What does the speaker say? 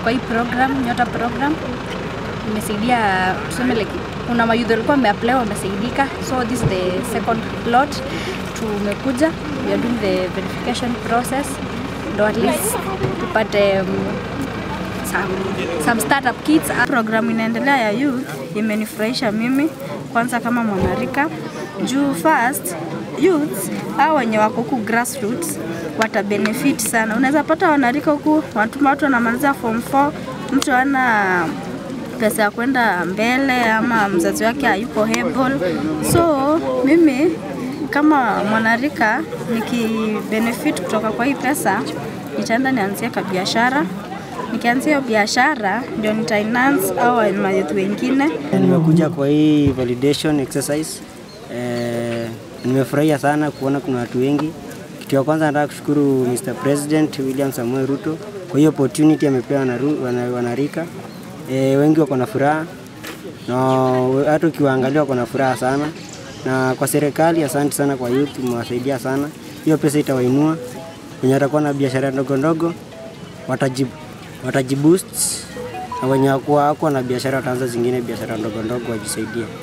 kwa hii program, Nyota program. Imesaidia tuseme like kuna mayouth walikuwa wameapply wamesaidika. So this is the second lot tumekuja. We are doing the verification process. Ndo at least tupate some startup kits. Program inaendelea ya youth imenifurahisha mimi kwanza kama mwanarika. Juu first youth hao wenye wako huku grassroots wata benefit sana. Unaweza pata wanarika huku watu wanamaliza form 4, mtu ana pesa ya kwenda mbele ama mzazi wake hayupo able. So mimi kama mwanarika nikibenefit kutoka kwa hii pesa, nitaenda nianzie biashara. Nikianzia biashara ndio nitafinance au mayouth wengine. Nimekuja kwa hii validation exercise. Nimefurahia sana kuona kuna watu wengi. Kitu ya kwanza nataka kushukuru Mr. President William Samoei Ruto kwa hiyo opportunity amepewa na wanarika. Wengi wako na furaha na hata ukiwaangalia wako na furaha sana. Na kwa serikali asante sana kwa youth, mwasaidia sana. Hiyo pesa itawainua. Wenye watakuwa na biashara ndogo ndogo watajiboost, na wenye wako na biashara wataanza zingine biashara ndogo ndogo wajisaidie.